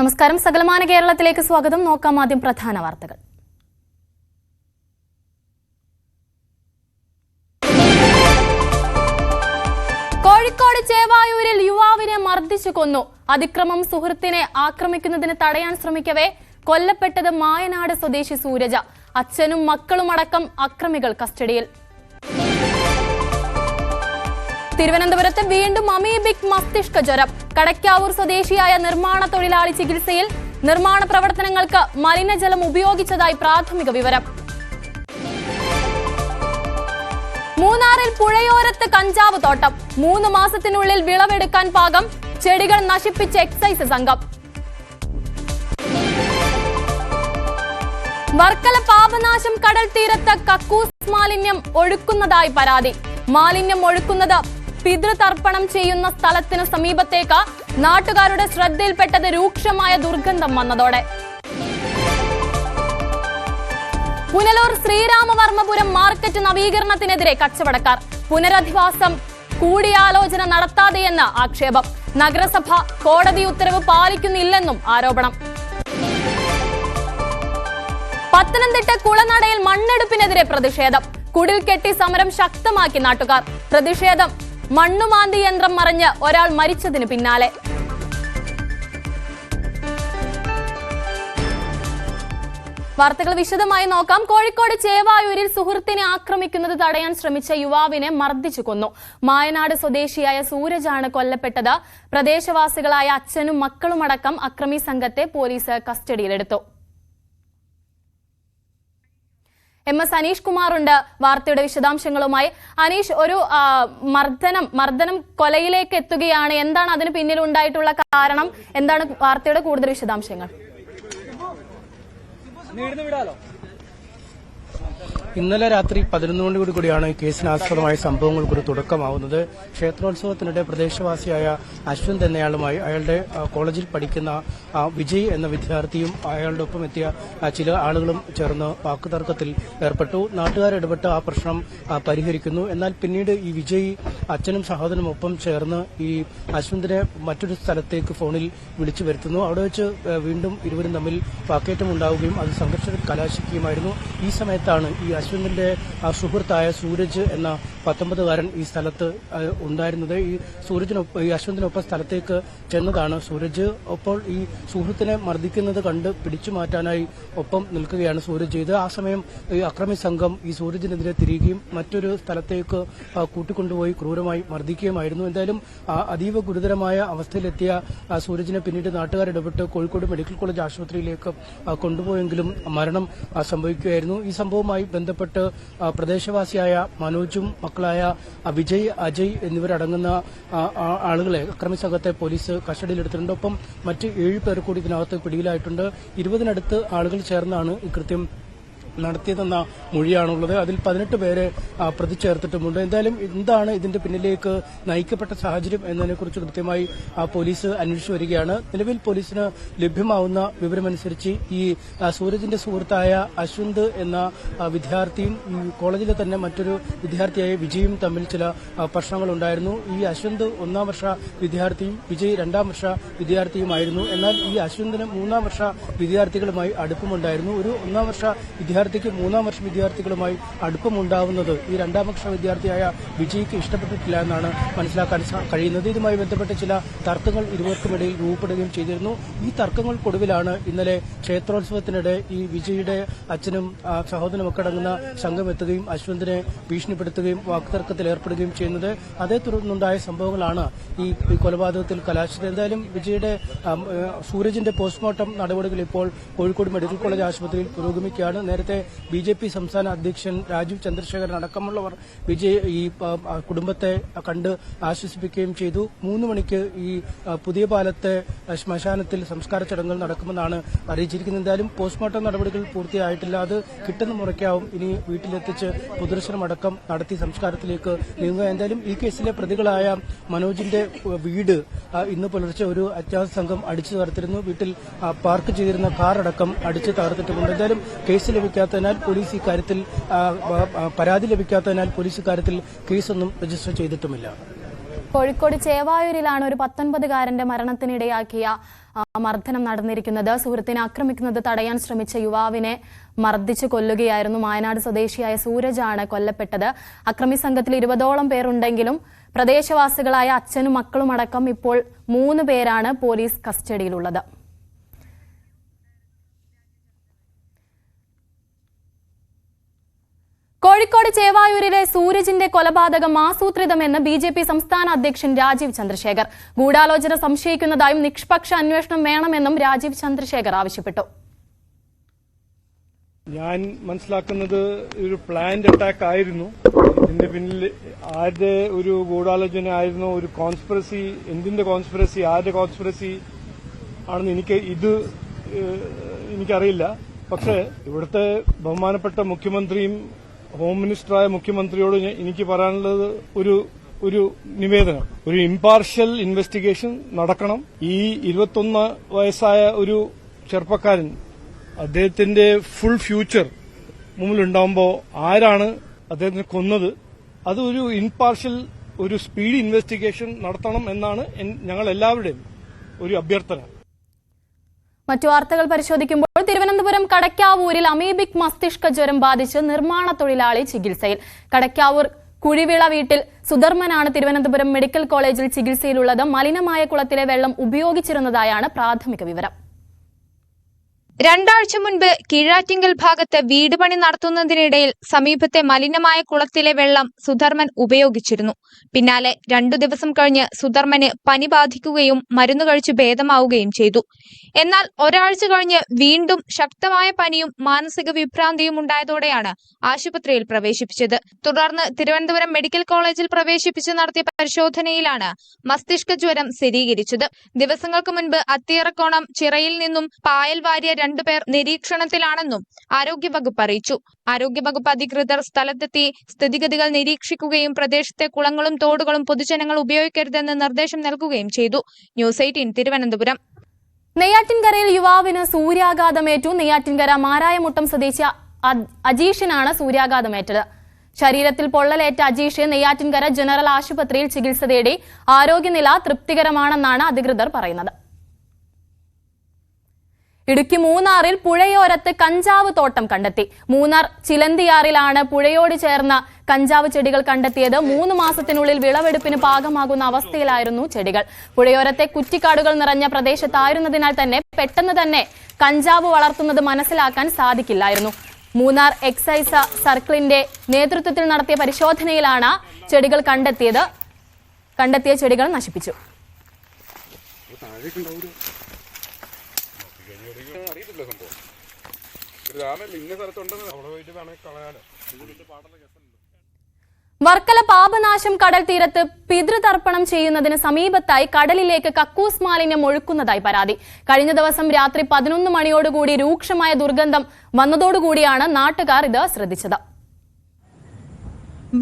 നമസ്കാരം. സകലമാന കേരളത്തിലേക്ക് സ്വാഗതം. നോക്കാം ആദ്യം പ്രധാന വാർത്തകൾ. കോഴിക്കോട് ചേവായൂരിൽ യുവാവിനെ മർദ്ദിച്ചു കൊന്നു. അതിക്രമം സുഹൃത്തിനെ ആക്രമിക്കുന്നതിന് തടയാൻ ശ്രമിക്കവേ കൊല്ലപ്പെട്ടത് മായനാട് സ്വദേശി സൂരജ. അച്ഛനും മക്കളുമടക്കം അക്രമികൾ കസ്റ്റഡിയിൽ. തിരുവനന്തപുരത്ത് വീണ്ടും അമീബിക് മസ്തിഷ്ക ജ്വരം. കടയ്ക്കാവൂർ സ്വദേശിയായ നിർമ്മാണ തൊഴിലാളി ചികിത്സയിൽ. നിർമ്മാണ പ്രവർത്തനങ്ങൾക്ക് മലിനജലം ഉപയോഗിച്ചതായി പ്രാഥമിക വിവരം. മൂന്നാറിൽ പുഴയോരത്ത് കഞ്ചാവ് തോട്ടം. 3 മാസത്തിനുള്ളിൽ വിളവെടുക്കാൻ പാകം. ചെടികൾ നശിപ്പിച്ച എക്സൈസ് സംഘം. വർക്കല പാപനാശം കടൽ തീരത്ത് കക്കൂസ് മാലിന്യം ഒഴുക്കുന്നതായി പരാതി. മാലിന്യം ഒഴുക്കുന്നത് പിതൃതർപ്പണം ചെയ്യുന്ന സ്ഥലത്തിനു സമീപത്തേക്ക്. നാട്ടുകാരുടെ ശ്രദ്ധയിൽപ്പെട്ടത് രൂക്ഷമായ ദുർഗന്ധം വന്നതോടെ. പുനലൂർ ശ്രീരാമവർമ്മപുരം മാർക്കറ്റ് നവീകരണത്തിനെതിരെ കച്ചവടക്കാർ. പുനരധിവാസം കൂടിയാലോചന നടത്താതെയെന്ന് ആക്ഷേപം. നഗരസഭ കോടതി ഉത്തരവ് പാലിക്കുന്നില്ലെന്നും ആരോപണം. പത്തനംതിട്ട കുളനടയിൽ മണ്ണെടുപ്പിനെതിരെ പ്രതിഷേധം. കുടിൽ കെട്ടി സമരം ശക്തമാക്കി നാട്ടുകാർ. പ്രതിഷേധം മണ്ണുമാന്തി യന്ത്രം മറിഞ്ഞ് ഒരാൾ മരിച്ചതിന് പിന്നാലെ. വാർത്തകൾ വിശദമായി നോക്കാം. കോഴിക്കോട് ചേവായൂരിൽ സുഹൃത്തിനെ ആക്രമിക്കുന്നത് തടയാൻ ശ്രമിച്ച യുവാവിനെ മർദ്ദിച്ചു കൊന്നു. മായനാട് സ്വദേശിയായ സൂരജാണ് കൊല്ലപ്പെട്ടത്. പ്രദേശവാസികളായ അച്ഛനും മക്കളുമടക്കം അക്രമി സംഘത്തെ പോലീസ് കസ്റ്റഡിയിലെടുത്തു. MS അനീഷ് കുമാറുണ്ട് വാർത്തയുടെ വിശദാംശങ്ങളുമായി. അനീഷ്, ഒരു മർദ്ദനം കൊലയിലേക്ക് എത്തുകയാണ്. എന്താണ് അതിന് പിന്നിലുണ്ടായിട്ടുള്ള കാരണം? എന്താണ് വാർത്തയുടെ കൂടുതൽ വിശദാംശങ്ങൾ? ഇന്നലെ രാത്രി 11 കൂടിയാണ് ഈ കേസിനാസ്പദമായ സംഭവങ്ങൾക്കൊരു തുടക്കമാവുന്നത്. ക്ഷേത്രോത്സവത്തിനിടെ പ്രദേശവാസിയായ അശ്വന്ത് എന്നയാളുമായി അയാളുടെ കോളേജിൽ പഠിക്കുന്ന വിജയ് എന്ന വിദ്യാർത്ഥിയും അയാളുടെ ഒപ്പം എത്തിയ ചില ആളുകളും ചേർന്ന് വാക്കുതർക്കത്തിൽ ഏർപ്പെട്ടു. നാട്ടുകാരിടപെട്ട് ആ പ്രശ്നം പരിഹരിക്കുന്നു. എന്നാൽ പിന്നീട് ഈ വിജയ് അച്ഛനും സഹോദരനും ഒപ്പം ചേർന്ന് ഈ അശ്വന്തിനെ മറ്റൊരു സ്ഥലത്തേക്ക് ഫോണിൽ വിളിച്ചു വരുത്തുന്നു. അവിടെ വെച്ച് വീണ്ടും ഇരുവരും തമ്മിൽ വാക്കേറ്റമുണ്ടാവുകയും അത് സംഘർഷത്തിൽ കലാശിക്കുകയുമായിരുന്നു. ഈ സമയത്താണ് ഈ അശ്വന്തിന്റെ സുഹൃത്തായ സൂരജ് എന്ന 19കാരൻ ഈ സ്ഥലത്ത് ഉണ്ടായിരുന്നത്. ഈ അശ്വന്തിനൊപ്പം സ്ഥലത്തേക്ക് ചെന്നതാണ് സൂരജ്. അപ്പോൾ ഈ സുഹൃത്തിനെ മർദ്ദിക്കുന്നത് കണ്ട് പിടിച്ചു മാറ്റാനായി ഒപ്പം നിൽക്കുകയാണ് സൂരജ് ചെയ്ത്. ആ സമയം ഈ അക്രമി സംഘം ഈ സൂരജിനെതിരെ തിരികുകയും മറ്റൊരു സ്ഥലത്തേക്ക് കൂട്ടിക്കൊണ്ടുപോയി ക്രൂരമായി മർദ്ദിക്കുകയുമായിരുന്നു. എന്തായാലും അതീവ ഗുരുതരമായ അവസ്ഥയിലെത്തിയ സൂരജിനെ പിന്നീട് നാട്ടുകാരിടപെട്ട് കോഴിക്കോട് മെഡിക്കൽ കോളേജ് ആശുപത്രിയിലേക്ക് കൊണ്ടുപോയെങ്കിലും മരണം സംഭവിക്കുകയായിരുന്നു. ഈ സംഭവവുമായി ബന്ധപ്പെട്ട് പ്രദേശവാസിയായ മനോജും മക്കളായ വിജയ്, അജയ് എന്നിവരടങ്ങുന്ന ആളുകളെ അക്രമി സംഘത്തെ പോലീസ് കസ്റ്റഡിയിലെടുത്തിട്ടുണ്ട്. ഒപ്പം മറ്റ് 7 പേർ കൂടി ഇതിനകത്ത് പിടിയിലായിട്ടുണ്ട്. 20-നടുത്ത് ആളുകൾ ചേർന്നാണ് ഈ കൃത്യം നടത്തിയതെന്ന മൊഴിയാണുള്ളത്. അതിൽ 18 പേരെ പ്രതി ചേർത്തിട്ടുമുണ്ട്. എന്തായാലും എന്താണ് ഇതിന്റെ പിന്നിലേക്ക് നയിക്കപ്പെട്ട സാഹചര്യം എന്നതിനെക്കുറിച്ച് കൃത്യമായി പോലീസ് അന്വേഷിച്ചു വരികയാണ്. നിലവിൽ പോലീസിന് ലഭ്യമാവുന്ന വിവരമനുസരിച്ച് ഈ സൂരജിന്റെ സുഹൃത്തായ അശ്വന്ത് എന്ന വിദ്യാർത്ഥിയും കോളേജിലെ തന്നെ മറ്റൊരു വിദ്യാർത്ഥിയായ വിജയും തമ്മിൽ ചില പ്രശ്നങ്ങളുണ്ടായിരുന്നു. ഈ അശ്വന്ത് 1ാം വർഷ വിദ്യാർത്ഥിയും വിജയ് 2ാം വർഷ വിദ്യാർത്ഥിയുമായിരുന്നു. എന്നാൽ ഈ അശ്വന്തിന് 3ാം വർഷ വിദ്യാർത്ഥികളുമായി അടുപ്പമുണ്ടായിരുന്നു. ഒരു 1ാം വർഷ വിദ്യാർത്ഥിക്ക് 3ാം വർഷ വിദ്യാർത്ഥികളുമായി അടുപ്പമുണ്ടാവുന്നത് ഈ 2ാം വർഷ വിദ്യാർത്ഥിയായ വിജയ്ക്ക് ഇഷ്ടപ്പെട്ടിട്ടില്ല എന്നാണ് മനസ്സിലാക്കാൻ കഴിയുന്നത്. ഇതുമായി ബന്ധപ്പെട്ട് ചില തർക്കങ്ങൾ ഇരുവർക്കുമിടയിൽ രൂപപ്പെടുകയും ചെയ്തിരുന്നു. ഈ തർക്കങ്ങൾക്കൊടുവിലാണ് ഇന്നലെ ക്ഷേത്രോത്സവത്തിനിടെ ഈ വിജയുടെ അച്ഛനും സഹോദരനുമൊക്കെ അടങ്ങുന്ന സംഘം എത്തുകയും അശ്വന്തിനെ ഭീഷണിപ്പെടുത്തുകയും വാക്കുതർക്കത്തിൽ ഏർപ്പെടുകയും ചെയ്യുന്നത്. അതേ തുടർന്നുണ്ടായ സംഭവങ്ങളാണ് ഈ കൊലപാതകത്തിൽ കലാശിച്ചത്. എന്തായാലും വിജയുടെ സൂരജിന്റെ പോസ്റ്റ്മോർട്ടം നടപടികൾ ഇപ്പോൾ കോഴിക്കോട് മെഡിക്കൽ കോളേജ് ആശുപത്രിയിൽ പുരോഗമിക്കുകയാണ്. നേരത്തെ BJP സംസ്ഥാന അധ്യക്ഷൻ രാജീവ് ചന്ദ്രശേഖരൻ അടക്കമുള്ളവർ ഈ കുടുംബത്തെ കണ്ട് ആശ്വസിപ്പിക്കുകയും ചെയ്തു. 3 മണിക്ക് ഈ പുതിയ പാലത്തെ ശ്മശാനത്തിൽ സംസ്കാര ചടങ്ങുകൾ നടക്കുമെന്നാണ് അറിയിച്ചിരിക്കുന്നത്. എന്തായാലും പോസ്റ്റ്മോർട്ടം നടപടികൾ പൂർത്തിയായിട്ടില്ല. അത് കിട്ടുന്ന മുറയ്ക്കാവും ഇനി വീട്ടിലെത്തിച്ച് പൊതുദർശനമടക്കം നടത്തി സംസ്കാരത്തിലേക്ക് നീങ്ങുക. എന്തായാലും ഈ കേസിലെ പ്രതികളായ മനോജിന്റെ വീട് ഇന്ന് പുലർച്ചെ ഒരു അജ്ഞാത സംഘം അടിച്ചു തകർത്തിരുന്നു. വീട്ടിൽ പാർക്ക് ചെയ്തിരുന്ന കാർ അടക്കം അടിച്ചു തകർത്തിട്ടുമുണ്ട്. എന്തായാലും കേസ് ലഭിക്കാത്തതിനാൽ പോലീസ് ഇക്കാര്യത്തിൽ പരാതി ലഭിക്കാത്തതിനാൽ പോലീസ് ഇക്കാര്യത്തിൽ കേസൊന്നും രജിസ്റ്റർ ചെയ്തിട്ടുമില്ല. കോഴിക്കോട് ചേവായൂരിലാണ് ഒരു 19-കാരന്റെ മരണത്തിനിടയാക്കിയ മർദ്ദനം നടന്നിരിക്കുന്നത്. സുഹൃത്തിനെ ആക്രമിക്കുന്നത് തടയാൻ ശ്രമിച്ച യുവാവിനെ മർദ്ദിച്ചു കൊല്ലുകയായിരുന്നു. മായനാട് സ്വദേശിയായ സൂരജാണ് കൊല്ലപ്പെട്ടത്. അക്രമി സംഘത്തിൽ 20ഓളം പേരുണ്ടെങ്കിലും പ്രദേശവാസികളായ അച്ഛനും മക്കളും അടക്കം ഇപ്പോൾ 3 പേരാണ് പോലീസ് കസ്റ്റഡിയിലുള്ളത്. കോഴിക്കോട് ചേവായൂരിലെ സൂരജിന്റെ കൊലപാതകം ആസൂത്രിതമെന്ന് ബിജെപി സംസ്ഥാന അധ്യക്ഷൻ രാജീവ് ചന്ദ്രശേഖർ. ഗൂഢാലോചന സംശയിക്കുന്നതായും നിഷ്പക്ഷ അന്വേഷണം വേണമെന്നും രാജീവ് ചന്ദ്രശേഖർ ആവശ്യപ്പെട്ടു. ഞാൻ മനസ്സിലാക്കുന്നത് ഒരു പ്ലാൻഡ് അറ്റാക്ക് ആയിരുന്നു. ഇതിന്റെ പിന്നിൽ ആരുടെ ഒരു ഗൂഢാലോചന ആയിരുന്നു, ഒരു കോൺസ്പിറസി, എന്തിന്റെ കോൺസ്പിറസി, ആരുടെ കോൺസ്പിറസി ആണെന്ന് എനിക്കറിയില്ല. പക്ഷേ ഇവിടുത്തെ ബഹുമാനപ്പെട്ട മുഖ്യമന്ത്രിയും ഹോം മിനിസ്റ്ററായ മുഖ്യമന്ത്രിയോട് എനിക്ക് പറയാനുള്ളത് ഒരു നിവേദനം, ഒരു ഇംപാർഷ്യൽ ഇൻവെസ്റ്റിഗേഷൻ നടക്കണം. ഈ 21 വയസ്സായ ഒരു ചെറുപ്പക്കാരൻ, അദ്ദേഹത്തിന്റെ ഫുൾ ഫ്യൂച്ചർ മുമ്പിലുണ്ടാവുമ്പോൾ ആരാണ് അദ്ദേഹത്തിനെ കൊന്നത്, അത് ഒരു ഇംപാർഷ്യൽ, ഒരു സ്പീഡ് ഇൻവെസ്റ്റിഗേഷൻ നടത്തണം എന്നാണ് ഞങ്ങൾ എല്ലാവരുടെയും ഒരു അഭ്യർത്ഥന. മറ്റു വാർത്തകൾ പരിശോധിക്കുമ്പോൾ തിരുവനന്തപുരം കടക്കാവൂരിൽ അമീബിക് മസ്തിഷ്ക ജ്വരം ബാധിച്ച് നിർമ്മാണ തൊഴിലാളി ചികിത്സയിൽ. കടക്കാവൂർ കുഴിവിള വീട്ടിൽ സുധർമ്മനാണ് തിരുവനന്തപുരം മെഡിക്കൽ കോളേജിൽ ചികിത്സയിലുള്ളത്. മലിനമായ കുളത്തിലെ വെള്ളം ഉപയോഗിച്ചിരുന്നതായാണ് പ്രാഥമിക വിവരം. 2 ആഴ്ച മുൻപ് കീഴാറ്റിങ്കൽ ഭാഗത്ത് വീട് പണി നടത്തുന്നതിനിടയിൽ സമീപത്തെ മലിനമായ കുളത്തിലെ വെള്ളം സുധർമ്മൻ ഉപയോഗിച്ചിരുന്നു. പിന്നാലെ 2 ദിവസം കഴിഞ്ഞ് സുധർമ്മന് പനി ബാധിക്കുകയും മരുന്ന് കഴിച്ച് ഭേദമാവുകയും ചെയ്തു. എന്നാൽ ഒരാഴ്ച കഴിഞ്ഞ് വീണ്ടും ശക്തമായ പനിയും മാനസിക വിഭ്രാന്തിയും ഉണ്ടായതോടെയാണ് ആശുപത്രിയിൽ പ്രവേശിപ്പിച്ചത്. തുടർന്ന് തിരുവനന്തപുരം മെഡിക്കൽ കോളേജിൽ പ്രവേശിപ്പിച്ച് നടത്തിയ പരിശോധനയിലാണ് മസ്തിഷ്ക ജ്വരം സ്ഥിരീകരിച്ചത്. ദിവസങ്ങൾക്ക് മുൻപ് അത്തിയറക്കോണം ചിറയിൽ നിന്നും പായൽ വാരിയ 2 പേർ നിരീക്ഷണത്തിലാണെന്നും ആരോഗ്യവകുപ്പ് അറിയിച്ചു. ആരോഗ്യവകുപ്പ് അധികൃതർ സ്ഥലത്തെത്തി സ്ഥിതിഗതികൾ നിരീക്ഷിക്കുകയും പ്രദേശത്തെ കുളങ്ങളും തോടുകളും പൊതുജനങ്ങൾ ഉപയോഗിക്കരുതെന്ന് നിർദ്ദേശം നൽകുകയും ചെയ്തു. ന്യൂസ് 18 തിരുവനന്തപുരം. നെയ്യാറ്റിൻകരയിൽ യുവാവിന് സൂര്യാഘാതമേറ്റു. നെയ്യാറ്റിൻകര മാരായമുട്ടം സ്വദേശി അജീഷിനാണ് സൂര്യാഘാതമേറ്റത്. ശരീരത്തിൽ പൊള്ളലേറ്റ അജീഷ് നെയ്യാറ്റിൻകര ജനറൽ ആശുപത്രിയിൽ ചികിത്സ തേടി. ആരോഗ്യനില തൃപ്തികരമാണെന്നാണ് അധികൃതർ പറയുന്നത്. ഇടുക്കി മൂന്നാറിൽ പുഴയോരത്ത് കഞ്ചാവ് തോട്ടം കണ്ടെത്തി. മൂന്നാർ ചിലന്തിയാറിലാണ് പുഴയോട് ചേർന്ന കഞ്ചാവ് ചെടികൾ കണ്ടെത്തിയത്. 3 മാസത്തിനുള്ളിൽ വിളവെടുപ്പിന് പാകമാകുന്ന അവസ്ഥയിലായിരുന്നു ചെടികൾ. പുഴയോരത്തെ കുറ്റിക്കാടുകൾ നിറഞ്ഞ പ്രദേശത്തായിരുന്നതിനാൽ തന്നെ പെട്ടെന്ന് തന്നെ കഞ്ചാവ് വളർത്തുന്നത് മനസ്സിലാക്കാൻ സാധിക്കില്ലായിരുന്നു. മൂന്നാർ എക്സൈസ് സർക്കിളിന്റെ നേതൃത്വത്തിൽ നടത്തിയ പരിശോധനയിലാണ് ചെടികൾ കണ്ടെത്തിയ ചെടികൾ നശിപ്പിച്ചു. വർക്കല പാപനാശം കടൽ തീരത്ത് പിതൃതർപ്പണം ചെയ്യുന്നതിന് സമീപത്തായി കടലിലേക്ക് കക്കൂസ് മാലിന്യം ഒഴുക്കുന്നതായി പരാതി. കഴിഞ്ഞ ദിവസം രാത്രി 11 മണിയോടുകൂടി രൂക്ഷമായ ദുർഗന്ധം വന്നതോടുകൂടിയാണ് നാട്ടുകാർ ഇത് ശ്രദ്ധിച്ചത്.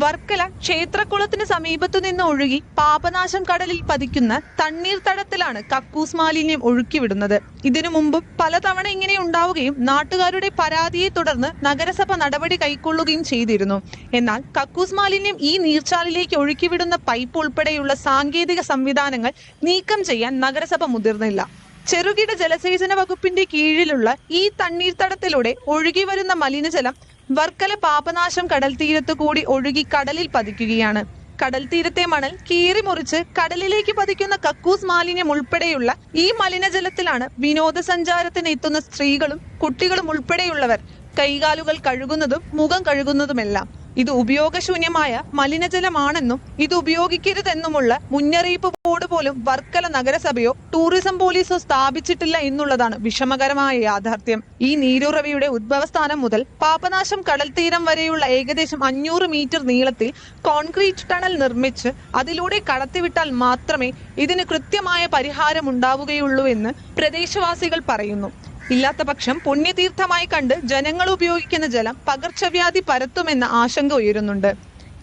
വർക്കല ക്ഷേത്രക്കുളത്തിന് സമീപത്തു നിന്ന് ഒഴുകി പാപനാശം കടലിൽ പതിക്കുന്ന തണ്ണീർത്തടത്തിലാണ് കക്കൂസ് മാലിന്യം ഒഴുക്കിവിടുന്നത്. ഇതിനു മുമ്പും പലതവണ ഇങ്ങനെ ഉണ്ടാവുകയും നാട്ടുകാരുടെ പരാതിയെ തുടർന്ന് നഗരസഭ നടപടി കൈക്കൊള്ളുകയും ചെയ്തിരുന്നു. എന്നാൽ കക്കൂസ് മാലിന്യം ഈ നീർച്ചാലിലേക്ക് ഒഴുക്കിവിടുന്ന പൈപ്പ് ഉൾപ്പെടെയുള്ള സാങ്കേതിക സംവിധാനങ്ങൾ നീക്കം ചെയ്യാൻ നഗരസഭ മുതിർന്നില്ല. ചെറുകിട ജലസേചന വകുപ്പിന്റെ കീഴിലുള്ള ഈ തണ്ണീർത്തടത്തിലൂടെ ഒഴുകി വരുന്ന മലിനജലം വർക്കല പാപനാശം കടൽ തീരത്തു കൂടി ഒഴുകി കടലിൽ പതിക്കുകയാണ്. കടൽ തീരത്തെ മണൽ കീറി മുറിച്ച് കടലിലേക്ക് പതിക്കുന്ന കക്കൂസ് മാലിന്യം ഉൾപ്പെടെയുള്ള ഈ മലിനജലത്തിലാണ് വിനോദസഞ്ചാരത്തിന് എത്തുന്ന സ്ത്രീകളും കുട്ടികളും ഉൾപ്പെടെയുള്ളവർ കൈകാലുകൾ കഴുകുന്നതും മുഖം കഴുകുന്നതുമെല്ലാം. ഇത് ഉപയോഗശൂന്യമായ മലിനജലമാണെന്നും ഇത് ഉപയോഗിക്കരുതെന്നുമുള്ള മുന്നറിയിപ്പ് ബോർഡ് പോലും വർക്കല നഗരസഭയോ ടൂറിസം പോലീസോ സ്ഥാപിച്ചിട്ടില്ല എന്നുള്ളതാണ് വിഷമകരമായ യാഥാർത്ഥ്യം. ഈ നീരുറവയുടെ ഉദ്ഭവസ്ഥാനം മുതൽ പാപനാശം കടൽ തീരം വരെയുള്ള ഏകദേശം 500 മീറ്റർ നീളത്തിൽ കോൺക്രീറ്റ് ടണൽ നിർമ്മിച്ച് അതിലൂടെ കടത്തിവിട്ടാൽ മാത്രമേ ഇതിന് കൃത്യമായ പരിഹാരം ഉണ്ടാവുകയുള്ളൂ എന്ന് പ്രദേശവാസികൾ പറയുന്നു. ഇല്ലാത്ത പക്ഷം പുണ്യതീർത്ഥമായി കണ്ട് ജനങ്ങൾ ഉപയോഗിക്കുന്ന ജലം പകർച്ചവ്യാധി പരത്തുമെന്ന ആശങ്ക ഉയരുന്നുണ്ട്.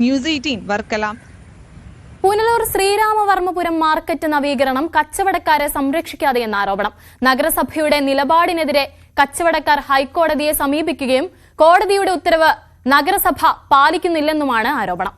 ന്യൂസ് 18 വർക്കല. പുനലൂർ ശ്രീരാമവർമ്മപുരം മാർക്കറ്റ് നവീകരണം കച്ചവടക്കാരെ സംരക്ഷിക്കാതെയെന്ന ആരോപണം. നഗരസഭയുടെ നിലപാടിനെതിരെ കച്ചവടക്കാർ ഹൈക്കോടതിയെ സമീപിക്കുകയും കോടതിയുടെ ഉത്തരവ് നഗരസഭ പാലിക്കുന്നില്ലെന്നുമാണ് ആരോപണം.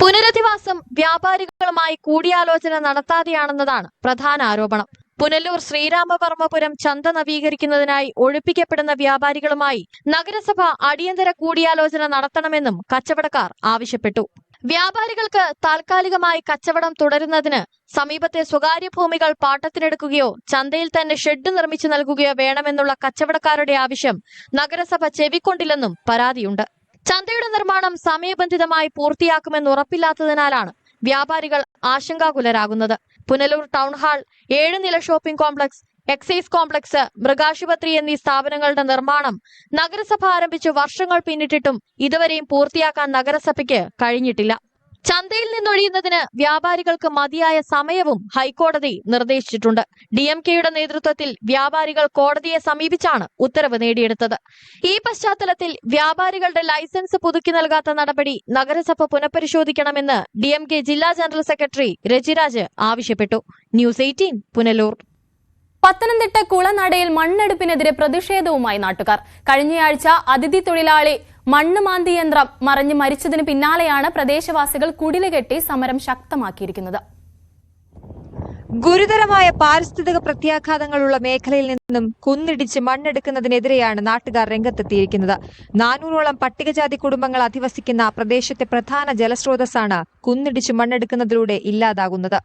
പുനരധിവാസം വ്യാപാരികളുമായി കൂടിയാലോചന നടത്താതെയാണെന്നതാണ് പ്രധാന ആരോപണം. പുനലൂർ ശ്രീരാമവർമ്മപുരം ചന്ത നവീകരിക്കുന്നതിനായി ഒഴിപ്പിക്കപ്പെടുന്ന വ്യാപാരികളുമായി നഗരസഭ അടിയന്തര കൂടിയാലോചന നടത്തണമെന്നും കച്ചവടക്കാർ ആവശ്യപ്പെട്ടു. വ്യാപാരികൾക്ക് താൽക്കാലികമായി കച്ചവടം തുടരുന്നതിന് സമീപത്തെ സ്വകാര്യ ഭൂമികൾ പാട്ടത്തിനെടുക്കുകയോ ചന്തയിൽ തന്നെ ഷെഡ് നിർമ്മിച്ചു നൽകുകയോ വേണമെന്നുള്ള കച്ചവടക്കാരുടെ ആവശ്യം നഗരസഭ ചെവിക്കൊണ്ടില്ലെന്നും പരാതിയുണ്ട്. ചന്തയുടെ നിർമ്മാണം സമയബന്ധിതമായി പൂർത്തിയാക്കുമെന്ന് ഉറപ്പില്ലാത്തതിനാലാണ് വ്യാപാരികൾ ആശങ്കാകുലരാകുന്നത്. പുനലൂർ ടൗൺഹാൾ, 7 നില ഷോപ്പിംഗ് കോംപ്ലക്സ്, എക്സൈസ് കോംപ്ലക്സ്, മൃഗാശുപത്രി എന്നീ സ്ഥാപനങ്ങളുടെ നിർമ്മാണം നഗരസഭ ആരംഭിച്ച് വർഷങ്ങൾ പിന്നിട്ടിട്ടും ഇതുവരെയും പൂർത്തിയാക്കാൻ നഗരസഭയ്ക്ക് കഴിഞ്ഞിട്ടില്ല. ചന്തയിൽ നിന്നൊഴിയുന്നതിന് വ്യാപാരികൾക്ക് മതിയായ സമയവും ഹൈക്കോടതി നിർദ്ദേശിച്ചിട്ടുണ്ട്. DMKയുടെ നേതൃത്വത്തിൽ വ്യാപാരികൾ കോടതിയെ സമീപിച്ചാണ് ഉത്തരവ് നേടിയെടുത്തത്. ഈ പശ്ചാത്തലത്തിൽ വ്യാപാരികളുടെ ലൈസൻസ് പുതുക്കി നൽകാത്ത നടപടി നഗരസഭ പുനഃപരിശോധിക്കണമെന്ന് DMK ജില്ലാ ജനറൽ സെക്രട്ടറി രജിരാജ് ആവശ്യപ്പെട്ടു. ന്യൂസ് 18 പുനലൂർ. പത്തനംതിട്ട കുളനടയിൽ മണ്ണെടുപ്പിനെതിരെ പ്രതിഷേധവുമായി നാട്ടുകാർ. കഴിഞ്ഞയാഴ്ച അതിഥി തൊഴിലാളി മണ്ണുമാന്തി യന്ത്രം മറിഞ്ഞ് മരിച്ചതിന് പിന്നാലെയാണ് പ്രദേശവാസികൾ കുടിലുകെട്ടി സമരം ശക്തമാക്കിയിരിക്കുന്നത്. ഗുരുതരമായ പാരിസ്ഥിതിക പ്രത്യാഘാതങ്ങളുള്ള മേഖലയിൽ നിന്നും കുന്നിടിച്ച് മണ്ണെടുക്കുന്നതിനെതിരെയാണ് നാട്ടുകാർ രംഗത്തെത്തിയിരിക്കുന്നത്. 400ഓളം പട്ടികജാതി കുടുംബങ്ങൾ അധിവസിക്കുന്ന പ്രദേശത്തെ പ്രധാന ജലസ്രോതസ്സാണ് കുന്നിടിച്ച് മണ്ണെടുക്കുന്നതിലൂടെ ഇല്ലാതാകുന്നത്.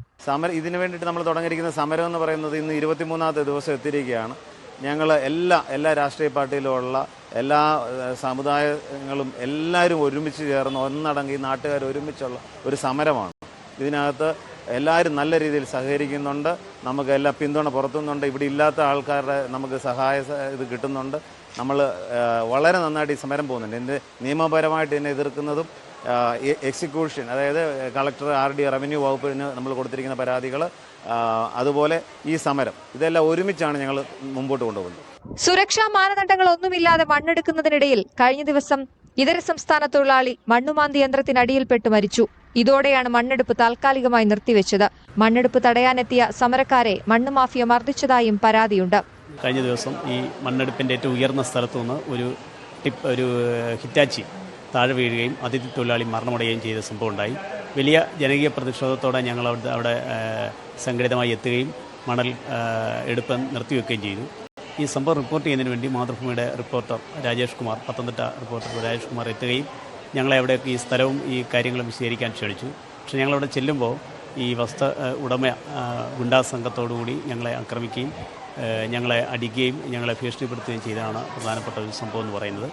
ഇതിനു വേണ്ടിയിട്ട് നമ്മൾ തുടങ്ങിയിരിക്കുന്ന സമരം എന്ന് പറയുന്നത് ഇന്ന് 23ാമത്തെ ദിവസം എത്തിയിരിക്കുകയാണ്. ഞങ്ങൾ എല്ലാ രാഷ്ട്രീയ പാർട്ടിയിലുമുള്ള എല്ലാ സമുദായങ്ങളും എല്ലാവരും ഒരുമിച്ച് ചേർന്ന് ഒന്നടങ്കി നാട്ടുകാർ ഒരുമിച്ചുള്ള ഒരു സമരമാണ്. ഇതിനകത്ത് എല്ലാവരും നല്ല രീതിയിൽ സഹകരിക്കുന്നുണ്ട്. നമുക്ക് എല്ലാ പിന്തുണ പുറത്തുനിന്നുണ്ട്. ഇവിടെ ഇല്ലാത്ത ആൾക്കാരുടെ നമുക്ക് ഇത് കിട്ടുന്നുണ്ട്. നമ്മൾ വളരെ നന്നായിട്ട് ഈ സമരം പോകുന്നുണ്ട്. ഇതിൻ്റെ നിയമപരമായിട്ട് ഇതിനെ എതിർക്കുന്നതും എക്സിക്യൂഷൻ, അതായത് കളക്ടർ, RD, റവന്യൂ വകുപ്പിന് നമ്മൾ കൊടുത്തിരിക്കുന്ന പരാതികൾ, അതുപോലെ ഈ സമരം, ഇതെല്ലാം ഒരുമിച്ചാണ് ഞങ്ങൾ മുമ്പോട്ട് കൊണ്ടുപോകുന്നത്. സുരക്ഷാ മാനദണ്ഡങ്ങളൊന്നുമില്ലാതെ മണ്ണെടുക്കുന്നതിനിടയിൽ കഴിഞ്ഞ ദിവസം ഇതര സംസ്ഥാന തൊഴിലാളി മണ്ണുമാന്തി യന്ത്രത്തിനടിയിൽപ്പെട്ട് മരിച്ചു. ഇതോടെയാണ് മണ്ണെടുപ്പ് താൽക്കാലികമായി നിർത്തിവെച്ചത്. മണ്ണെടുപ്പ് തടയാനെത്തിയ സമരക്കാരെ മണ്ണ് മാഫിയ മർദ്ദിച്ചതായും പരാതിയുണ്ട്. കഴിഞ്ഞ ദിവസം ഈ മണ്ണെടുപ്പിൻ്റെ ഏറ്റവും ഉയർന്ന സ്ഥലത്തുനിന്ന് ഒരു ഹിറ്റാച്ചി താഴെ വീഴുകയും അതിഥി തൊഴിലാളി മരണമടയുകയും ചെയ്ത സംഭവം ഉണ്ടായി. വലിയ ജനകീയ പ്രതിഷേധത്തോടെ ഞങ്ങൾ അവിടെ സംഘടിതമായി എത്തുകയും മണൽ എടുപ്പ് നിർത്തിവെക്കുകയും ചെയ്തു. ഈ സംഭവം റിപ്പോർട്ട് ചെയ്യുന്നതിന് വേണ്ടി മാതൃഭൂമിയുടെ റിപ്പോർട്ടർ രാജേഷ് കുമാർ, പത്തനംതിട്ട റിപ്പോർട്ടർ രാജേഷ് കുമാർ എത്തുകയും ഞങ്ങളെ അവിടെ ഈ സ്ഥലവും ഈ കാര്യങ്ങളും വിശദീകരിക്കാൻ ക്ഷണിച്ചു. പക്ഷേ ഞങ്ങളവിടെ ചെല്ലുമ്പോൾ ഈ ഉടമ ഗുണ്ടാ സംഘത്തോടുകൂടി ഞങ്ങളെ ആക്രമിക്കുകയും ഞങ്ങളെ അടിക്കുകയും ഞങ്ങളെ ഭീഷണിപ്പെടുത്തുകയും ചെയ്തതാണ് പ്രധാനപ്പെട്ട ഒരു സംഭവം എന്ന് പറയുന്നത്.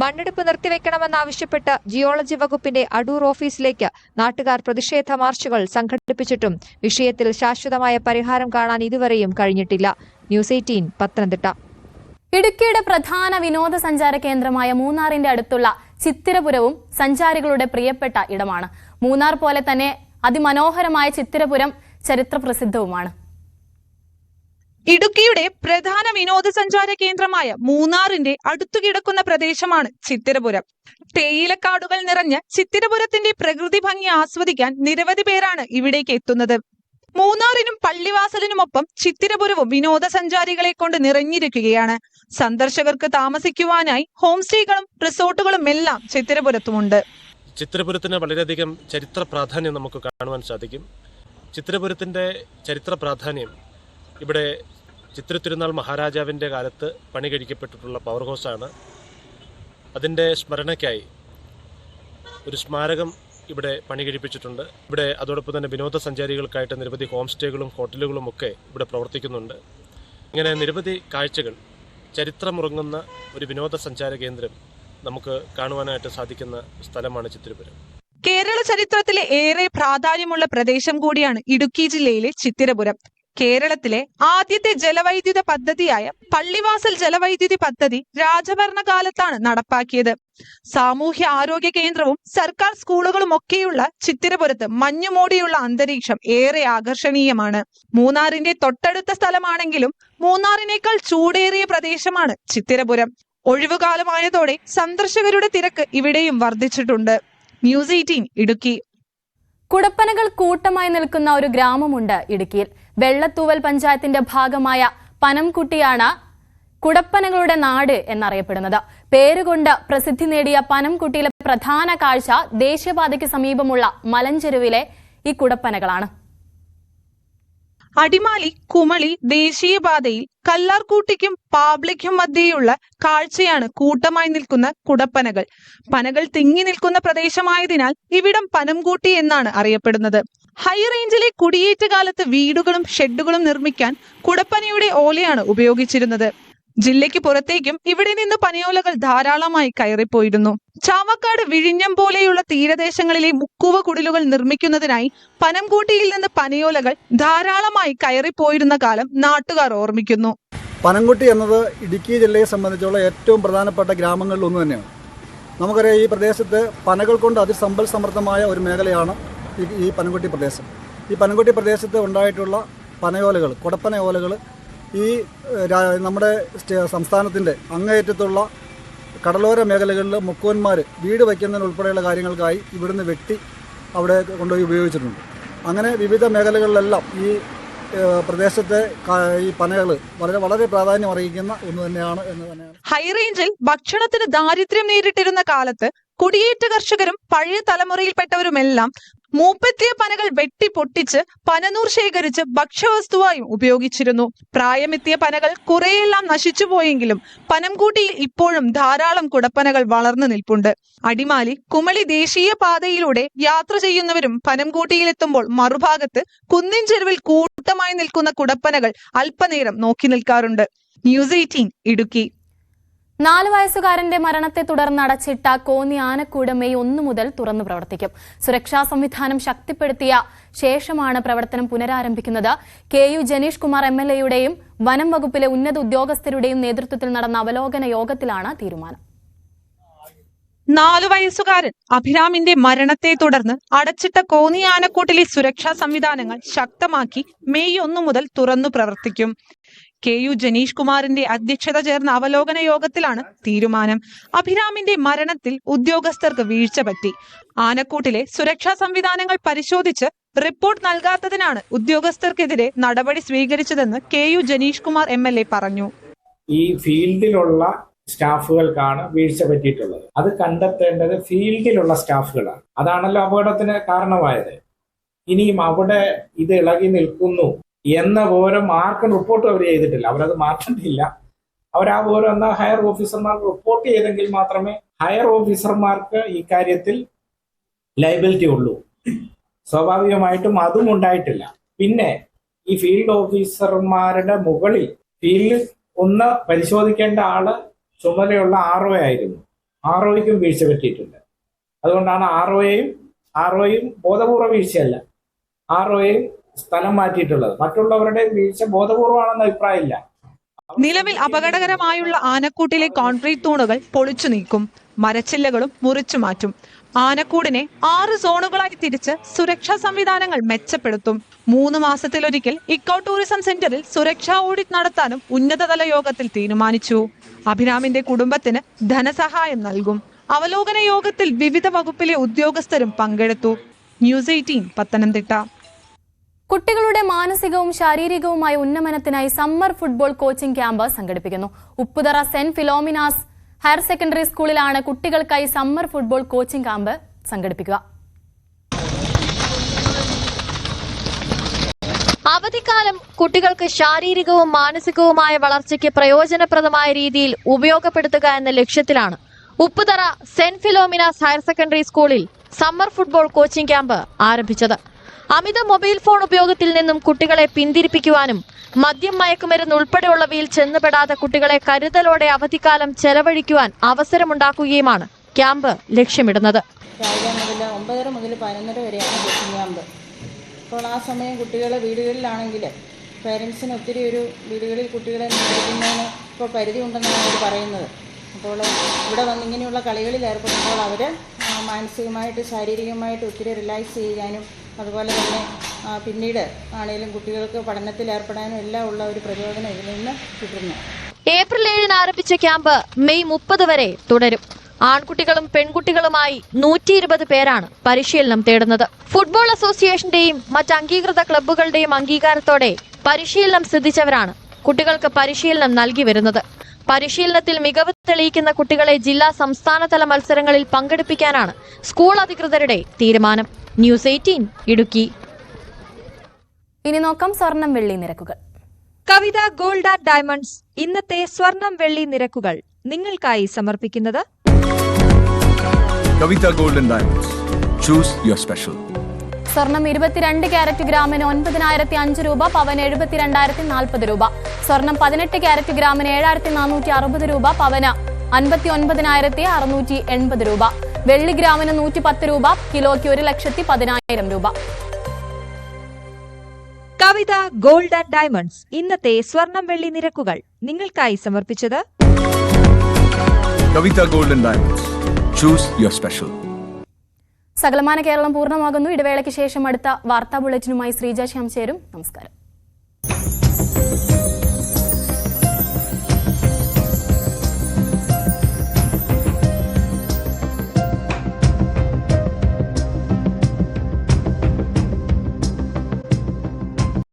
മണ്ണെടുപ്പ് നിർത്തിവെക്കണമെന്നാവശ്യപ്പെട്ട് ജിയോളജി വകുപ്പിന്റെ അടൂർ ഓഫീസിലേക്ക് നാട്ടുകാർ പ്രതിഷേധ മാർച്ചുകൾ സംഘടിപ്പിച്ചിട്ടും വിഷയത്തിൽ ശാശ്വതമായ പരിഹാരം കാണാൻ ഇതുവരെയും കഴിഞ്ഞിട്ടില്ല. ന്യൂസ് 18 പത്തനംതിട്ട. ഇടുക്കിയുടെ പ്രധാന വിനോദസഞ്ചാര കേന്ദ്രമായ മൂന്നാറിന്റെ അടുത്തുള്ള ചിത്തിരപുരവും സഞ്ചാരികളുടെ പ്രിയപ്പെട്ട ഇടമാണ്. മൂന്നാർ പോലെ തന്നെ അതിമനോഹരമായ ചിത്തിരപുരം ചരിത്രപ്രസിദ്ധവുമാണ്. ഇടുക്കിയുടെ പ്രധാന വിനോദസഞ്ചാര കേന്ദ്രമായ മൂന്നാറിന്റെ അടുത്തു കിടക്കുന്ന പ്രദേശമാണ് ചിത്തിരപുരം. തേയിലക്കാടുകൾ നിറഞ്ഞ ചിത്തിരപുരത്തിന്റെ പ്രകൃതി ഭംഗി ആസ്വദിക്കാൻ നിരവധി പേരാണ് ഇവിടേക്ക് എത്തുന്നത്. മൂന്നാറിനും പള്ളിവാസലിനുമൊപ്പം ചിത്തിരപുരവും വിനോദസഞ്ചാരികളെ കൊണ്ട് നിറഞ്ഞിരിക്കുകയാണ്. സന്ദർശകർക്ക് താമസിക്കുവാനായി ഹോം സ്റ്റേകളും റിസോർട്ടുകളും എല്ലാം ചിത്തിരപുരത്തുമുണ്ട്. ചിത്തിരപുരത്തിന് വളരെയധികം ചരിത്ര പ്രാധാന്യം നമുക്ക് കാണുവാൻ സാധിക്കും. ചിത്തിരപുരത്തിന്റെ ചരിത്ര പ്രാധാന്യം ഇവിടെ ചിത്തിരത്തിരുനാൾ മഹാരാജാവിൻ്റെ കാലത്ത് പണി കഴിക്കപ്പെട്ടിട്ടുള്ള പവർ ഹൗസാണ്. അതിൻ്റെ സ്മരണയ്ക്കായി ഒരു സ്മാരകം ഇവിടെ പണി കഴിപ്പിച്ചിട്ടുണ്ട്. ഇവിടെ അതോടൊപ്പം തന്നെ വിനോദസഞ്ചാരികൾക്കായിട്ട് നിരവധി ഹോം സ്റ്റേകളും ഹോട്ടലുകളും ഒക്കെ ഇവിടെ പ്രവർത്തിക്കുന്നുണ്ട്. ഇങ്ങനെ നിരവധി കാഴ്ചകൾ, ചരിത്രമുറങ്ങുന്ന ഒരു വിനോദസഞ്ചാര കേന്ദ്രം നമുക്ക് കാണുവാനായിട്ട് സാധിക്കുന്ന സ്ഥലമാണ് ചിത്തിരപുരം. കേരള ചരിത്രത്തിലെ ഏറെ പ്രാധാന്യമുള്ള പ്രദേശം കൂടിയാണ് ഇടുക്കി ജില്ലയിലെ ചിത്തിരപുരം. കേരളത്തിലെ ആദ്യത്തെ ജലവൈദ്യുത പദ്ധതിയായ പള്ളിവാസൽ ജലവൈദ്യുതി പദ്ധതി രാജഭരണകാലത്താണ് നടപ്പാക്കിയത്. സാമൂഹ്യ ആരോഗ്യ കേന്ദ്രവും സർക്കാർ സ്കൂളുകളും ഒക്കെയുള്ള ചിത്തിരപുരത്ത് മഞ്ഞുമൂടിയുള്ള അന്തരീക്ഷം ഏറെ ആകർഷണീയമാണ്. മൂന്നാറിന്റെ തൊട്ടടുത്ത സ്ഥലമാണെങ്കിലും മൂന്നാറിനേക്കാൾ ചൂടേറിയ പ്രദേശമാണ് ചിത്തിരപുരം. ഒഴിവുകാലമായതോടെ സന്ദർശകരുടെ തിരക്ക് ഇവിടെയും വർദ്ധിച്ചിട്ടുണ്ട്. ന്യൂസ് 18 ഇടുക്കി. കുടപ്പനകൾ കൂട്ടമായി നിൽക്കുന്ന ഒരു ഗ്രാമമുണ്ട് ഇടുക്കിയിൽ. വെള്ളത്തൂവൽ പഞ്ചായത്തിന്റെ ഭാഗമായ പനംകുട്ടിയാണ് കുടപ്പനകളുടെ നാട് എന്നറിയപ്പെടുന്നത്. പേരുകൊണ്ട് പ്രസിദ്ധി നേടിയ പനംകുട്ടിയിലെ പ്രധാന കാഴ്ച ദേശീയപാതയ്ക്ക് സമീപമുള്ള മലഞ്ചെരുവിലെ ഈ കുടപ്പനകളാണ്. അടിമാലി കുമളി ദേശീയപാതയിൽ കല്ലാർകൂട്ടിക്കും പാബ്ലിക്കും മധ്യേയുള്ള കാഴ്ചയാണ് കൂട്ടമായി നിൽക്കുന്ന കുടപ്പനകൾ. പനകൾ തിങ്ങി നിൽക്കുന്ന പ്രദേശമായതിനാൽ ഇവിടം പനംകൂട്ടി എന്നാണ് അറിയപ്പെടുന്നത്. ഹൈറേഞ്ചിലെ കുടിയേറ്റ കാലത്ത് വീടുകളും ഷെഡുകളും നിർമ്മിക്കാൻ കുടപ്പനയുടെ ഓലയാണ് ഉപയോഗിച്ചിരുന്നത്. ജില്ലയ്ക്ക് പുറത്തേക്കും ഇവിടെ നിന്ന് പനയോലകൾ ധാരാളമായി കയറിപ്പോയിരുന്നു. ചാവക്കാട്, വിഴിഞ്ഞം പോലെയുള്ള തീരദേശങ്ങളിലെ മുക്കുവ കുടിലുകൾ നിർമ്മിക്കുന്നതിനായി പനംകൂട്ടിയിൽ നിന്ന് പനയോലകൾ ധാരാളമായി കയറിപ്പോയിരുന്ന കാലം നാട്ടുകാർ ഓർമ്മിക്കുന്നു. പനംകുട്ടി എന്നത് ഇടുക്കി ജില്ലയെ സംബന്ധിച്ചുള്ള ഏറ്റവും പ്രധാനപ്പെട്ട ഗ്രാമങ്ങളിൽ ഒന്ന് തന്നെയാണ്. നമുക്കറിയാം, ഈ പ്രദേശത്ത് പനകൾ കൊണ്ട് അതിസമ്പൽ സമൃദ്ധമായ ഒരു മേഖലയാണ് ഈ പനംകുട്ടി പ്രദേശം. ഈ പനംകുട്ടി പ്രദേശത്ത് ഉണ്ടായിട്ടുള്ള പനയോലകൾ, കുടപ്പനയോലകൾ ഈ നമ്മുടെ സംസ്ഥാനത്തിൻ്റെ അങ്ങേയറ്റത്തുള്ള കടലോര മേഖലകളിൽ മുക്കുവന്മാർ വീട് വയ്ക്കുന്നതിനുൾപ്പെടെയുള്ള കാര്യങ്ങൾക്കായി ഇവിടുന്ന് വെട്ടി അവിടെ കൊണ്ടുപോയി ഉപയോഗിച്ചിട്ടുണ്ട്. അങ്ങനെ വിവിധ മേഖലകളിലെല്ലാം ഈ പ്രദേശത്തെ ഈ പനകൾ വളരെ പ്രാധാന്യം അറിയിക്കുന്ന ഒന്ന് തന്നെയാണ് എന്ന് തന്നെയാണ്. ഹൈറേഞ്ചിൽ ഭക്ഷണത്തിന് ദാരിദ്ര്യം നേരിട്ടിരുന്ന കാലത്ത് കുടിയേറ്റ കർഷകരും പഴയ തലമുറയിൽപ്പെട്ടവരുമെല്ലാം മൂപ്പെത്തിയ പനകൾ വെട്ടി പൊട്ടിച്ച് പനനൂർ ശേഖരിച്ച് ഭക്ഷ്യവസ്തുവായും ഉപയോഗിച്ചിരുന്നു. പ്രായമെത്തിയ പനകൾ കുറെയെല്ലാം നശിച്ചുപോയെങ്കിലും പനംകൂട്ടിയിൽ ഇപ്പോഴും ധാരാളം കുടപ്പനകൾ വളർന്നു നിൽപ്പുണ്ട്. അടിമാലി കുമളി ദേശീയ പാതയിലൂടെ യാത്ര ചെയ്യുന്നവരും പനംകൂട്ടിയിലെത്തുമ്പോൾ മറുഭാഗത്ത് കുന്നിൻ ചെരുവിൽ കൂട്ടമായി നിൽക്കുന്ന കുടപ്പനകൾ അല്പനേരം നോക്കി നിൽക്കാറുണ്ട്. ന്യൂസ് 18 ഇടുക്കി. 4 വയസ്സുകാരന്റെ മരണത്തെ തുടർന്ന് അടച്ചിട്ട കോന്നി ആനക്കൂട് മെയ് 1 മുതൽ തുറന്നു പ്രവർത്തിക്കും. സുരക്ഷാ സംവിധാനം ശക്തിപ്പെടുത്തിയ ശേഷമാണ് പ്രവർത്തനം പുനരാരംഭിക്കുന്നത്. KU ജനീഷ് കുമാർ MLAയുടെയും വനം വകുപ്പിലെ ഉന്നത ഉദ്യോഗസ്ഥരുടെയും നേതൃത്വത്തിൽ നടന്ന അവലോകന യോഗത്തിലാണ് തീരുമാനം. 4 വയസ്സുകാരൻ അഭിരാമിന്റെ മരണത്തെ തുടർന്ന് അടച്ചിട്ട കോന്നി ആനക്കൂട്ടിലെ സുരക്ഷാ സംവിധാനങ്ങൾ ശക്തമാക്കി മെയ് 1 മുതൽ തുറന്നു പ്രവർത്തിക്കും. KU ജനീഷ് കുമാറിന്റെ അധ്യക്ഷത ചേർന്ന അവലോകന യോഗത്തിലാണ് തീരുമാനം. അഭിരാമിന്റെ മരണത്തിൽ ഉദ്യോഗസ്ഥർക്ക് വീഴ്ച പറ്റി. ആനക്കൂട്ടിലെ സുരക്ഷാ സംവിധാനങ്ങൾ പരിശോധിച്ച് റിപ്പോർട്ട് നൽകാത്തതിനാണ് ഉദ്യോഗസ്ഥർക്കെതിരെ നടപടി സ്വീകരിച്ചതെന്ന് KU ജനീഷ് കുമാർ MLA പറഞ്ഞു. ഈ ഫീൽഡിലുള്ള സ്റ്റാഫുകൾക്കാണ് വീഴ്ച പറ്റിയിട്ടുള്ളത്. അത് കണ്ടെത്തേണ്ടത് ഫീൽഡിലുള്ള സ്റ്റാഫുകളാണ്. അതാണല്ലോ അപകടത്തിന് കാരണമായത്. ഇനിയും അവിടെ ഇത് ഇളകി നിൽക്കുന്നു എന്ന പോലും ആർക്കും റിപ്പോർട്ട് അവർ ചെയ്തിട്ടില്ല. അവരത് മാറ്റേണ്ടില്ല. അവർ ആ പോലും എന്നാൽ ഹയർ ഓഫീസർമാർക്ക് റിപ്പോർട്ട് ചെയ്തെങ്കിൽ മാത്രമേ ഹയർ ഓഫീസർമാർക്ക് ഈ കാര്യത്തിൽ ലയബിലിറ്റി ഉള്ളൂ. സ്വാഭാവികമായിട്ടും അതും ഉണ്ടായിട്ടില്ല. പിന്നെ ഈ ഫീൽഡ് ഓഫീസർമാരുടെ മുകളിൽ ഫീൽഡിൽ ഒന്ന് പരിശോധിക്കേണ്ട ആള് ചുമതലയുള്ള RO ആയിരുന്നു. ROയ്ക്കും വീഴ്ച പറ്റിയിട്ടുണ്ട്. അതുകൊണ്ടാണ് ROയും ബോധപൂർവ്വ വീഴ്ചയല്ല, ROയും സ്ഥലം മാറ്റിയിട്ടുള്ളത്. മറ്റുള്ളവരുടെ വീഴ്ച ബോധപൂർവമാണെന്ന അഭിപ്രായമില്ല. നിലവിൽ അപകടകരമായുള്ള ആനക്കൂട്ടിലെ കോൺക്രീറ്റ് തൂണുകൾ പൊളിച്ചു നീക്കും, മരച്ചില്ലകളും മുറിച്ചു മാറ്റും. ആനക്കൂടിനെ 6 സോണുകളായി തിരിച്ച് സുരക്ഷാ സംവിധാനങ്ങൾ മെച്ചപ്പെടുത്തും. 3 മാസത്തിലൊരിക്കൽ ഇക്കോ ടൂറിസം സെന്ററിൽ സുരക്ഷാ ഓഡിറ്റ് നടത്താനും ഉന്നതതല യോഗത്തിൽ തീരുമാനിച്ചു. അഭിരാമിന്റെ കുടുംബത്തിന് ധനസഹായം നൽകും. അവലോകന യോഗത്തിൽ വിവിധ വകുപ്പിലെ ഉദ്യോഗസ്ഥരും പങ്കെടുത്തു. ന്യൂസ് 18 പത്തനംതിട്ട. കുട്ടികളുടെ മാനസികവും ശാരീരികവുമായ ഉന്നമനത്തിനായി സമ്മർ ഫുട്ബോൾ കോച്ചിംഗ് ക്യാമ്പ് സംഘടിപ്പിക്കുന്നു. Upputhara saint Philomena's higher secondary സ്കൂളിലാണ് കുട്ടികൾക്കായി സമ്മർ ഫുട്ബോൾ കോച്ചിംഗ് ക്യാമ്പ് സംഘടിപ്പിക്കുക. അവധിക്കാലം കുട്ടികൾക്ക് ശാരീരികവും മാനസികവുമായ വളർച്ചയ്ക്ക് പ്രയോജനപ്രദമായ രീതിയിൽ ഉപയോഗപ്പെടുത്തുക എന്ന ലക്ഷ്യത്തിലാണ് Upputhara saint Philomena's higher secondary സ്കൂളിൽ സമ്മർ ഫുട്ബോൾ കോച്ചിംഗ് ക്യാമ്പ് ആരംഭിച്ചത്. അമിത മൊബൈൽ ഫോൺ ഉപയോഗത്തിൽ നിന്നും കുട്ടികളെ പിന്തിരിപ്പിക്കുവാനും മദ്യം, മയക്കുമരുന്ന് ഉൾപ്പെടെയുള്ളവയിൽ ചെന്നുപെടാതെ കുട്ടികളെ കരുതലോടെ അവധിക്കാലം ചെലവഴിക്കുവാൻ അവസരമുണ്ടാക്കുകയുമാണ് ക്യാമ്പ് ലക്ഷ്യമിടുന്നത്. രാവിലെ മുതൽ 9:30 മുതൽ 11:30 വരെയാണ് കോച്ചിംഗ് ക്യാമ്പ്. അപ്പോൾ ആ സമയം കുട്ടികൾ വീടുകളിലാണെങ്കിൽ പേരൻസിന് ഒത്തിരി വീടുകളിൽ കുട്ടികളെ നിയന്ത്രിക്കുന്നതിന് ഇപ്പോൾ പരിധി ഉണ്ടെന്നാണ് അവർ പറയുന്നത്. അപ്പോൾ ഇവിടെ വന്ന് ഇങ്ങനെയുള്ള കളികളിൽ ഏർപ്പെടുമ്പോൾ അവർ മാനസികമായിട്ട് ശാരീരികമായിട്ട് ഒത്തിരി റിലാക്സ് ചെയ്യാനും അതുപോലെ തന്നെ പിന്നീട് ആണെങ്കിലും കുട്ടികൾക്ക് പഠനത്തിൽ ഏർപ്പെടാനും എല്ലാം ഉള്ള ഒരു പ്രചോദനം ഇതിൽ നിന്ന് കിട്ടുന്നു. ഏപ്രിൽ 7 ആരംഭിച്ച ക്യാമ്പ് മെയ് 30 വരെ തുടരും. ആൺകുട്ടികളും പെൺകുട്ടികളുമായി 120 പേരാണ് പരിശീലനം തേടുന്നത്. ഫുട്ബോൾ അസോസിയേഷന്റെയും മറ്റ് അംഗീകൃത ക്ലബ്ബുകളുടെയും അംഗീകാരത്തോടെ പരിശീലനം സിദ്ധിച്ചവരാണ് കുട്ടികൾക്ക് പരിശീലനം നൽകി വരുന്നത്. പരിശീലനത്തിൽ മികവ് തെളിയിക്കുന്ന കുട്ടികളെ ജില്ലാ സംസ്ഥാനതല മത്സരങ്ങളിൽ പങ്കെടുപ്പിക്കാനാണ് സ്കൂൾ അധികൃതരുടെ തീരുമാനം. ന്യൂസ് 18 ഇടുക്കി. ഇനി നോക്കാം സ്വർണം വെള്ളി നിരക്കുകൾ. കവിത ഗോൾഡ് ആൻഡ് ഡയമണ്ട്സ് ഇന്നത്തെ സ്വർണം വെള്ളി നിരക്കുകൾ നിങ്ങൾക്കായി സമർപ്പിക്കുന്നത് Kavitha gold and diamonds. Choose your special. സ്വർണം 22 ക്യാരറ്റ് ഗ്രാമിന് 9,005 രൂപ, പവന് 72,040 രൂപ. സ്വർണം 18 ക്യാരറ്റ് ഗ്രാമിന് 7,460 രൂപ, പവന് 59,680 രൂപ. വെള്ളി ഗ്രാമിന് 110 രൂപ, കിലോയ്ക്ക് 1,10,000 രൂപ. കവിത ഗോൾഡ് ആൻഡ് ഡയമണ്ട്സ് ഇന്നത്തെ സ്വർണം വെള്ളി നിരക്കുകൾ നിങ്ങൾക്കായി സമർപ്പിച്ചത് Kavitha gold and diamonds. Choose your special. സകലമാന കേരളം പൂർണ്ണമാകുന്നു. ഇടവേളയ്ക്ക് ശേഷം അടുത്ത വാർത്താ ബുള്ളറ്റിനുമായി ശ്രീജ ശ്യാം ചേരും. നമസ്കാരം.